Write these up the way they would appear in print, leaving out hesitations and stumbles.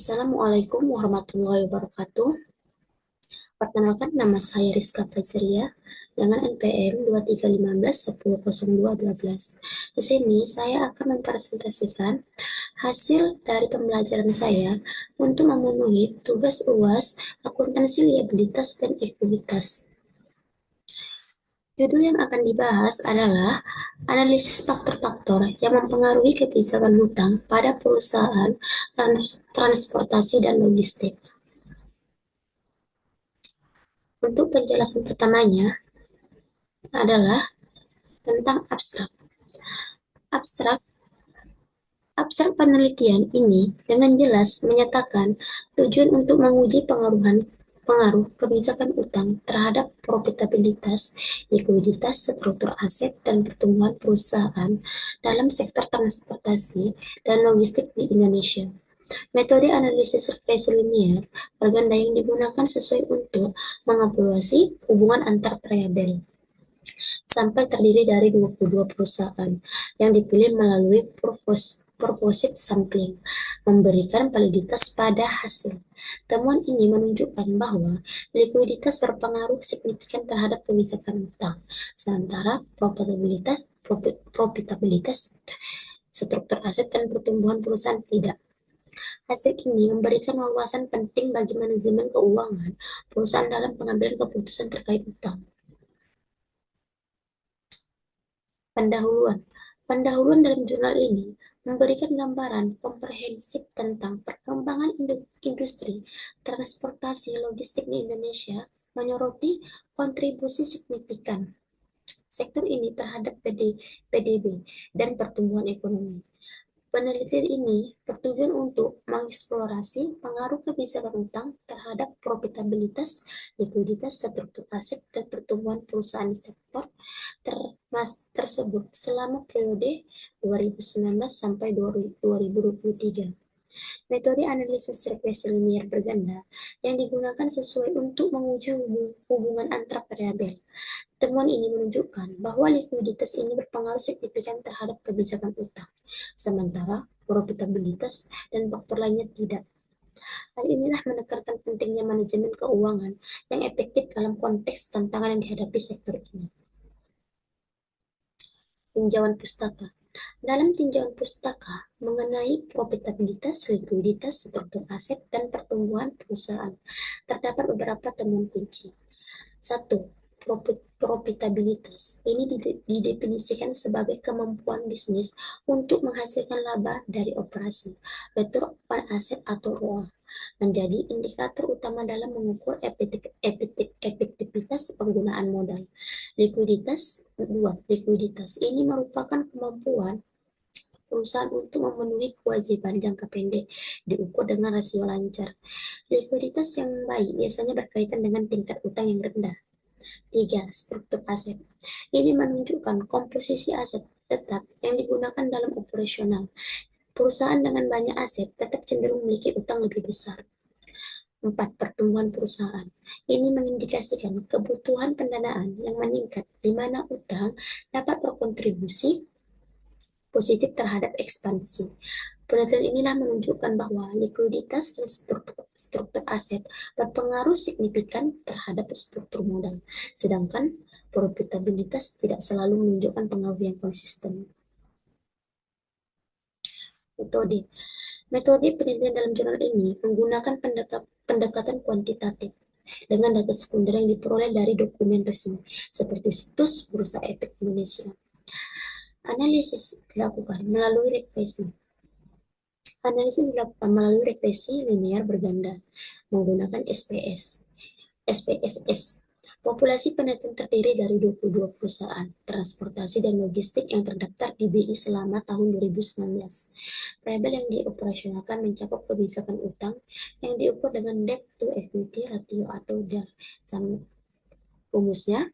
Assalamualaikum warahmatullahi wabarakatuh. Perkenalkan, nama saya Rizka Fajria dengan NPM 2315100212. Di sini saya akan mempresentasikan hasil dari pembelajaran saya untuk memenuhi tugas UAS Akuntansi Liabilitas dan Ekuitas. Judul yang akan dibahas adalah analisis faktor-faktor yang mempengaruhi kebijakan hutang pada perusahaan transportasi dan logistik. Untuk penjelasan pertamanya adalah tentang abstrak. Abstrak Abstrak penelitian ini dengan jelas menyatakan tujuan untuk menguji pengaruh kebijakan utang terhadap profitabilitas, likuiditas, struktur aset, dan pertumbuhan perusahaan dalam sektor transportasi dan logistik di Indonesia. Metode analisis regresi linear berganda yang digunakan sesuai untuk mengevaluasi hubungan antar variabel. Sampel terdiri dari 22 perusahaan yang dipilih melalui proposite sampling, memberikan validitas pada hasil. Temuan ini menunjukkan bahwa likuiditas berpengaruh signifikan terhadap kebijakan utang, sementara profitabilitas, struktur aset, dan pertumbuhan perusahaan tidak. Hasil ini memberikan wawasan penting bagi manajemen keuangan perusahaan dalam pengambilan keputusan terkait utang. Pendahuluan. Pendahuluan dalam jurnal ini memberikan gambaran komprehensif tentang perkembangan industri transportasi logistik di Indonesia, menyoroti kontribusi signifikan sektor ini terhadap PDB dan pertumbuhan ekonomi. Penelitian ini bertujuan untuk mengeksplorasi pengaruh kebijakan utang terhadap profitabilitas, likuiditas, struktur aset, dan pertumbuhan perusahaan di sektor tersebut selama periode 2019 sampai 2023. Metode analisis regresi linear berganda yang digunakan sesuai untuk menguji hubungan antar variabel. Temuan ini menunjukkan bahwa likuiditas ini berpengaruh signifikan terhadap kebijakan utang, sementara profitabilitas dan faktor lainnya tidak. Hal inilah menekankan pentingnya manajemen keuangan yang efektif dalam konteks tantangan yang dihadapi sektor ini. Tinjauan pustaka. Dalam tinjauan pustaka mengenai profitabilitas, likuiditas, struktur aset, dan pertumbuhan perusahaan, terdapat beberapa temuan kunci. 1. Profitabilitas. Ini didefinisikan sebagai kemampuan bisnis untuk menghasilkan laba dari operasi, return on asset atau ROA, menjadi indikator utama dalam mengukur efektivitas penggunaan modal. Likuiditas. 2. Likuiditas. Ini merupakan kemampuan perusahaan untuk memenuhi kewajiban jangka pendek diukur dengan rasio lancar. Likuiditas yang baik biasanya berkaitan dengan tingkat utang yang rendah. 3. Struktur aset. Ini menunjukkan komposisi aset tetap yang digunakan dalam operasional. Perusahaan dengan banyak aset tetap cenderung memiliki utang lebih besar. 4. Pertumbuhan perusahaan. Ini mengindikasikan kebutuhan pendanaan yang meningkat di mana utang dapat berkontribusi positif terhadap ekspansi. Penelitian inilah menunjukkan bahwa likuiditas dan struktur aset berpengaruh signifikan terhadap struktur modal, sedangkan profitabilitas tidak selalu menunjukkan pengaruh yang konsisten. Metode. Metode penelitian dalam jurnal ini menggunakan pendekatan kuantitatif dengan data sekunder yang diperoleh dari dokumen resmi seperti situs Bursa Efek Indonesia. Analisis dilakukan melalui regresi. Analisis dilakukan melalui regresi linear berganda menggunakan SPSS. Populasi penelitian terdiri dari 22 perusahaan transportasi dan logistik yang terdaftar di BI selama tahun 2019. Variabel yang dioperasionalkan mencakup kebijakan utang yang diukur dengan debt to equity ratio atau DER. Rumusnya,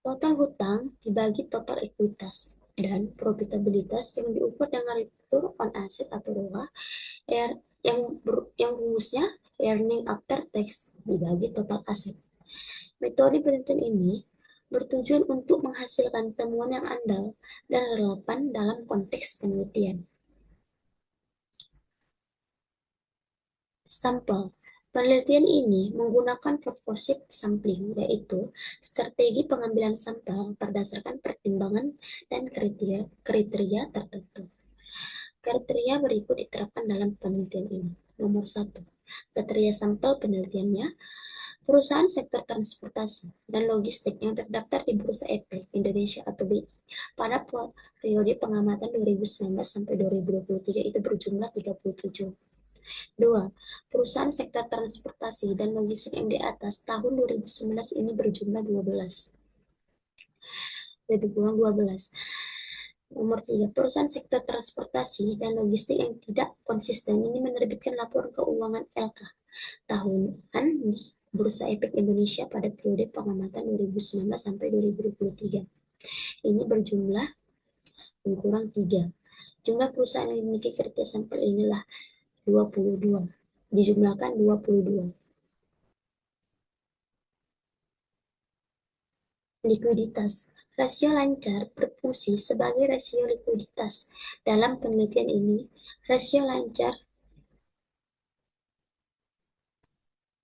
total hutang dibagi total ekuitas dan profitabilitas yang diukur dengan return on asset atau ROA yang rumusnya earning after tax dibagi total aset. Metode penelitian ini bertujuan untuk menghasilkan temuan yang andal dan relevan dalam konteks penelitian. Sampel. Penelitian ini menggunakan purposive sampling, yaitu strategi pengambilan sampel berdasarkan pertimbangan dan kriteria tertentu. Kriteria berikut diterapkan dalam penelitian ini. Nomor 1. Kriteria sampel penelitiannya, perusahaan sektor transportasi dan logistik yang terdaftar di Bursa Efek Indonesia atau BI pada periode pengamatan 2019 sampai 2023 itu berjumlah 37. 2. Perusahaan sektor transportasi dan logistik yang di atas tahun 2019 ini berjumlah 12. Lebih kurang 12. Nomor 3. Perusahaan sektor transportasi dan logistik yang tidak konsisten ini menerbitkan laporan keuangan LK tahunan di Bursa Efek Indonesia pada periode pengamatan 2019 sampai 2023. Ini berjumlah kurang 3. Jumlah perusahaan yang memiliki kriteria sampel inilah 22. Dijumlahkan 22. Likuiditas. Rasio lancar berfungsi sebagai rasio likuiditas. Dalam penelitian ini, rasio lancar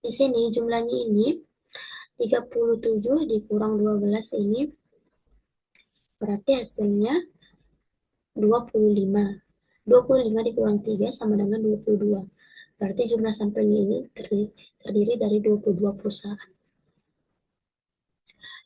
di sini jumlahnya ini 37 dikurang 12 ini berarti hasilnya 25. 25 dikurang 3 sama dengan 22. Berarti jumlah sampelnya ini terdiri dari 22 perusahaan.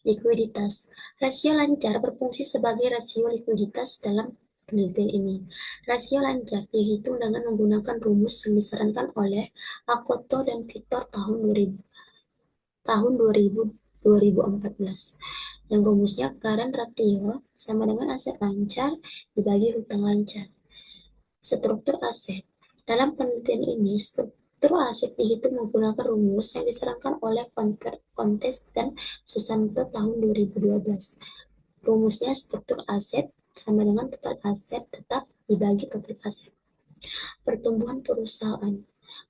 Likuiditas. Rasio lancar berfungsi sebagai rasio likuiditas dalam penelitian ini. Rasio lancar dihitung dengan menggunakan rumus yang disarankan oleh Akoto dan Victor tahun 2014. Yang rumusnya current ratio sama dengan aset lancar dibagi hutang lancar. Struktur aset. Dalam penelitian ini, struktur aset dihitung menggunakan rumus yang disarankan oleh Kontes dan Susanto tahun 2012. Rumusnya struktur aset sama dengan total aset tetap dibagi total aset. Pertumbuhan perusahaan.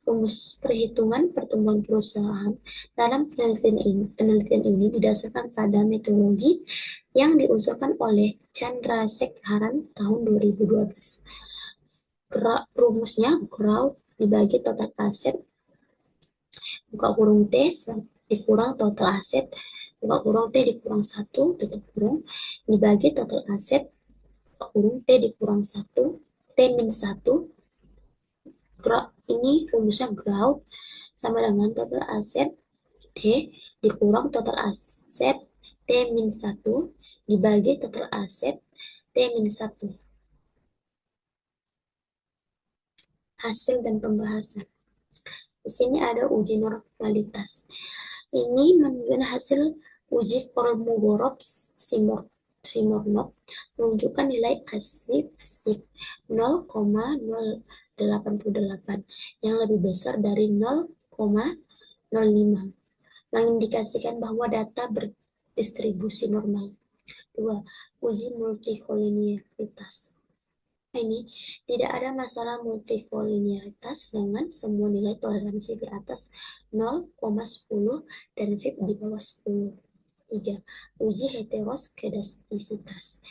Rumus perhitungan pertumbuhan perusahaan dalam penelitian ini didasarkan pada metodologi yang diusulkan oleh Chandrasekharan tahun 2012. Rumusnya growth dibagi total aset buka kurung T dikurang total aset buka kurung T dikurang 1 tutup kurung dibagi total aset buka kurung T dikurang 1 T min 1. Ini rumusnya growth sama dengan total aset T dikurang total aset T min 1 dibagi total aset T min 1. Hasil dan pembahasan. Di sini ada uji normalitas. Ini menunjukkan hasil uji Kolmogorov-Smirnov menunjukkan nilai ASIF 0,088 yang lebih besar dari 0,05, mengindikasikan bahwa data berdistribusi normal. 2. Uji multikolinearitas. Ini tidak ada masalah multikolinearitas dengan semua nilai toleransi di atas 0,10 dan VIP di bawah 10. 3. Uji heteroskedastisitas.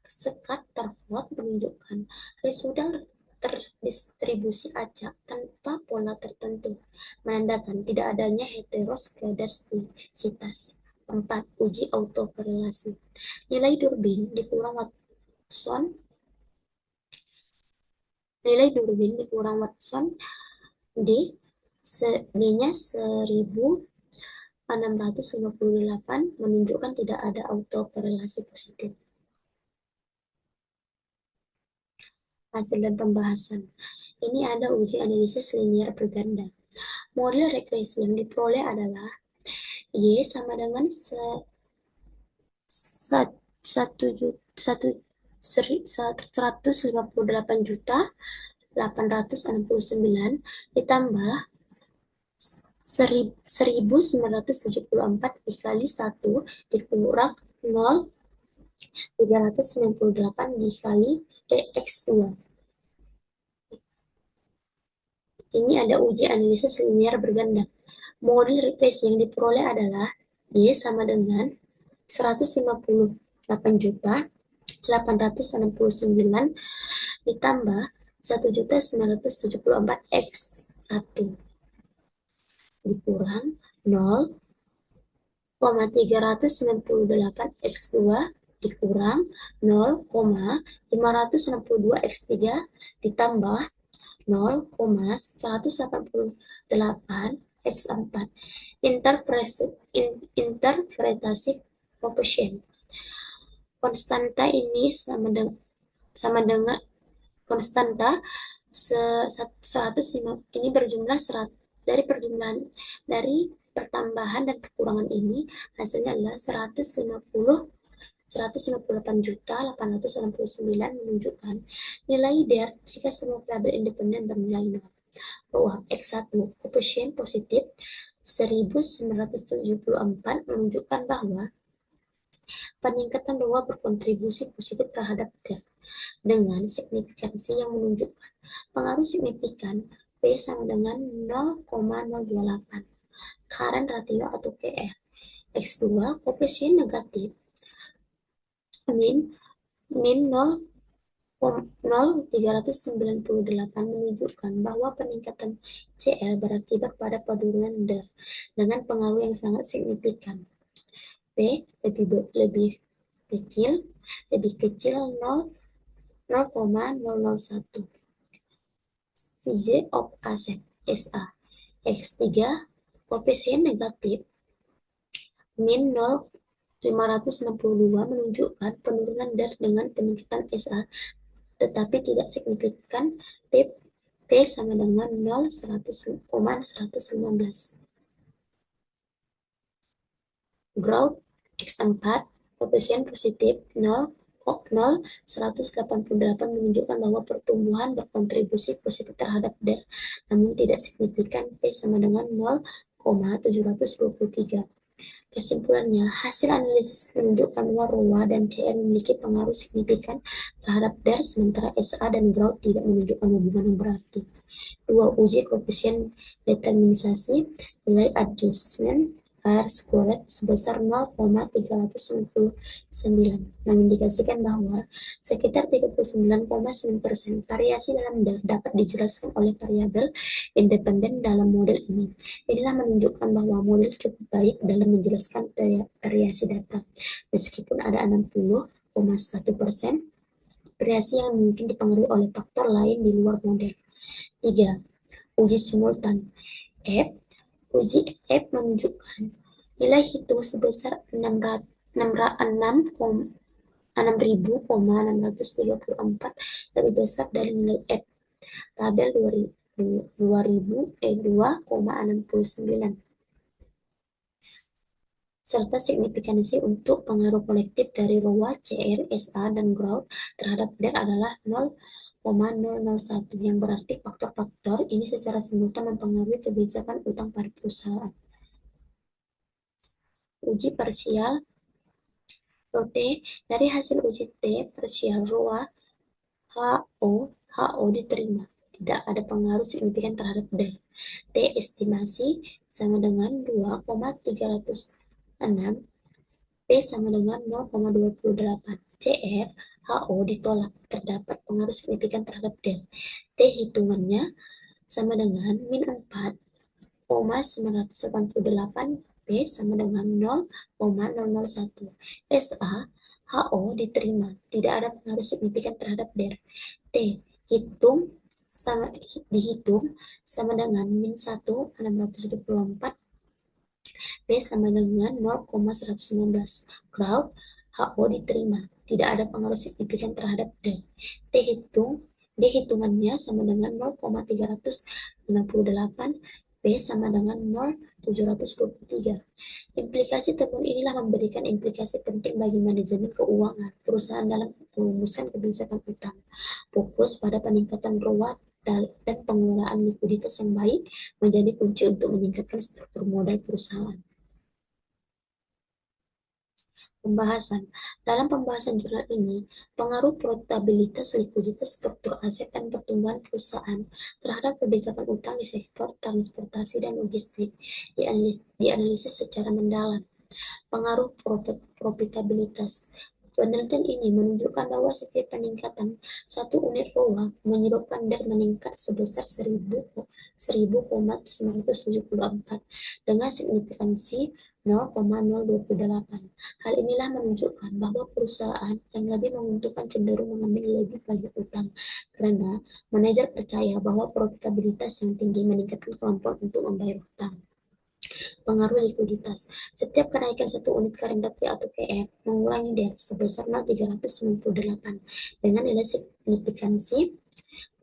Sekat Tarford menunjukkan residual terdistribusi acak tanpa pola tertentu, menandakan tidak adanya heteroskedastisitas. 4. Uji autokorelasi. Nilai Durbin dikurang Watson D-nya 1658 menunjukkan tidak ada autokorelasi positif. Hasil dan pembahasan. Ini ada uji analisis linier berganda. Model regresi yang diperoleh adalah Y sama dengan 158.869 ditambah 1974 dikali 1 dikurang 0,398 dikali X2. Ini ada uji analisis linier berganda. Model regresi yang diperoleh adalah Y sama dengan 158.869 ditambah 1.974 X1. dikurang 0,398 X2 dikurang 0,562 X3 ditambah 0,188 X4. Interpretasi koefisien. Konstanta ini sama dengan konstanta 105 ini berjumlah 100 dari perjumlahan dari pertambahan dan perkurangan ini hasilnya adalah 158.869 menunjukkan nilai DER jika semua variabel independen bernilai 0 bahwa X1 koefisien positif 1974 menunjukkan bahwa peningkatan bahwa berkontribusi positif terhadap DER dengan signifikansi yang menunjukkan pengaruh signifikan P sama dengan 0,028 current ratio atau QR. X2 koefisien negatif min 0,398 menunjukkan bahwa peningkatan CL berakibat pada penurunan DER dengan pengaruh yang sangat signifikan. P lebih kecil 0,001 CJ of asset SA. X3 koefisien negatif min 0,562 menunjukkan penurunan DER dengan peningkatan SA tetapi tidak signifikan. P sama dengan 0,115. Growth X4 koefisien positif 0,188 menunjukkan bahwa pertumbuhan berkontribusi positif terhadap DER namun tidak signifikan. P sama dengan 0,723. Kesimpulannya, hasil analisis menunjukkan bahwa ROA dan CR memiliki pengaruh signifikan terhadap DER, sementara SA dan growth tidak menunjukkan hubungan yang berarti. 2. Uji koefisien determinisasi nilai adjustment R-squared sebesar 0,399 mengindikasikan bahwa sekitar 39,9% variasi dalam DER dapat dijelaskan oleh variabel independen dalam model ini. Inilah menunjukkan bahwa model cukup baik dalam menjelaskan variasi data, meskipun ada 60,1% variasi yang mungkin dipengaruhi oleh faktor lain di luar model. 3. Uji simultan F. Uji F menunjukkan nilai hitung sebesar 6.634 lebih besar dari nilai F tabel 2,69 serta signifikansi untuk pengaruh kolektif dari ROA, CR, SA, dan growth terhadap DER adalah 0,001 yang berarti faktor-faktor ini secara simultan mempengaruhi kebijakan utang pada perusahaan. Uji parsial OT dari hasil uji T parsial ROA HO diterima. Tidak ada pengaruh signifikan terhadap DER. T estimasi sama dengan 2,306. P sama dengan 0,28. CR HO ditolak. Terdapat pengaruh signifikan terhadap DER. T hitungannya sama dengan min 4,988. P sama dengan 0,001. SA HO diterima. Tidak ada pengaruh signifikan terhadap DER. T dihitung sama dengan min 1,624. P sama dengan 0,119. Growth HO diterima. Tidak ada pengaruh signifikan terhadap D. Hitungannya sama dengan 0,368. P sama dengan 0,723. Implikasi temuan inilah memberikan implikasi penting bagi manajemen keuangan perusahaan dalam perumusan kebijakan utang. Fokus pada peningkatan ROA dan pengelolaan likuiditas yang baik menjadi kunci untuk meningkatkan struktur modal perusahaan. Pembahasan. Dalam pembahasan jurnal ini, pengaruh profitabilitas, likuiditas, struktur aset, dan pertumbuhan perusahaan terhadap kebijakan utang di sektor transportasi dan logistik dianalisis secara mendalam. Pengaruh profitabilitas. Penelitian ini menunjukkan bahwa setiap peningkatan satu unit ROA menyebabkan DER meningkat sebesar 1000,974 dengan signifikansi 0,028. Hal inilah menunjukkan bahwa perusahaan yang lebih menguntungkan cenderung mengambil lebih banyak utang karena manajer percaya bahwa profitabilitas yang tinggi meningkatkan kemampuan untuk membayar utang. Pengaruh likuiditas. Setiap kenaikan satu unit current ratio atau KR mengurangi DER sebesar 0,398 dengan nilai signifikansi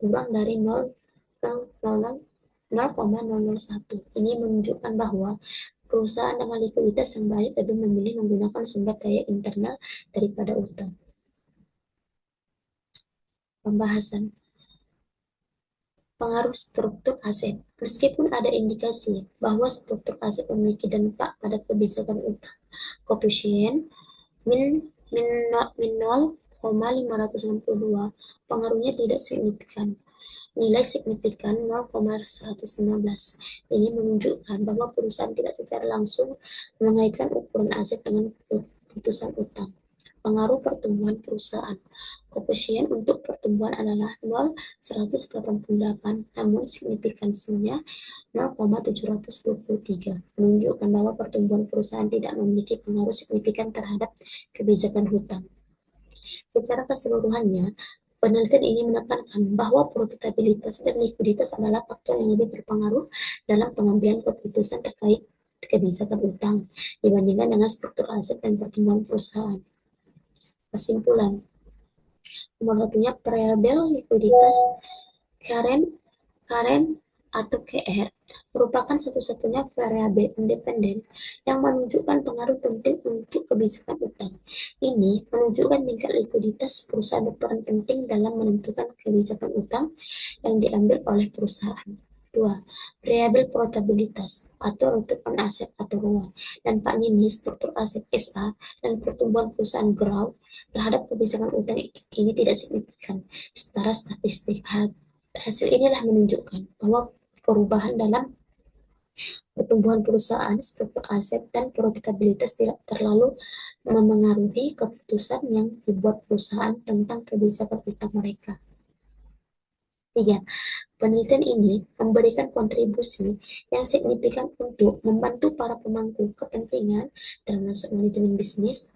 kurang dari 0,001. Ini menunjukkan bahwa perusahaan dengan likuiditas yang baik lebih memilih menggunakan sumber daya internal daripada utang. Pembahasan pengaruh struktur aset. Meskipun ada indikasi bahwa struktur aset memiliki dampak pada kebijakan utang, koefisien min min, min 0,562 pengaruhnya tidak signifikan. Nilai signifikan 0,115. Ini menunjukkan bahwa perusahaan tidak secara langsung mengaitkan ukuran aset dengan keputusan utang. Pengaruh pertumbuhan perusahaan. Koefisien untuk pertumbuhan adalah 0,188, namun signifikansinya 0,723, menunjukkan bahwa pertumbuhan perusahaan tidak memiliki pengaruh signifikan terhadap kebijakan hutang. Secara keseluruhannya, penelitian ini menekankan bahwa profitabilitas dan likuiditas adalah faktor yang lebih berpengaruh dalam pengambilan keputusan terkait kebijakan utang dibandingkan dengan struktur aset dan pertumbuhan perusahaan. Kesimpulan, nomor satunya variabel likuiditas current current atau KR merupakan satu-satunya variabel independen yang menunjukkan pengaruh penting untuk kebijakan utang. Ini menunjukkan tingkat likuiditas perusahaan berperan penting dalam menentukan kebijakan utang yang diambil oleh perusahaan. 2. Variabel profitabilitas atau return on asset atau ROA. Dampaknya ini struktur aset SA dan pertumbuhan perusahaan growth terhadap kebijakan utang ini tidak signifikan secara statistik. Hasil inilah menunjukkan bahwa perubahan dalam pertumbuhan perusahaan, struktur aset, dan profitabilitas tidak terlalu memengaruhi keputusan yang dibuat perusahaan tentang kebijakan utang mereka. 3. Penelitian ini memberikan kontribusi yang signifikan untuk membantu para pemangku kepentingan, termasuk manajemen bisnis,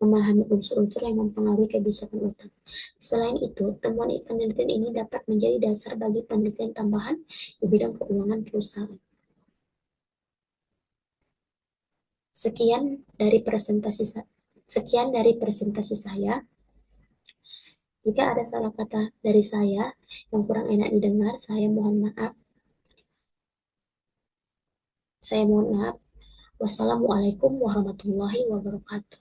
memahami unsur-unsur yang mempengaruhi kebijakan utang. Selain itu, temuan penelitian ini dapat menjadi dasar bagi penelitian tambahan di bidang keuangan perusahaan. Sekian dari presentasi saya. Jika ada salah kata dari saya yang kurang enak didengar, saya mohon maaf. Wassalamualaikum warahmatullahi wabarakatuh.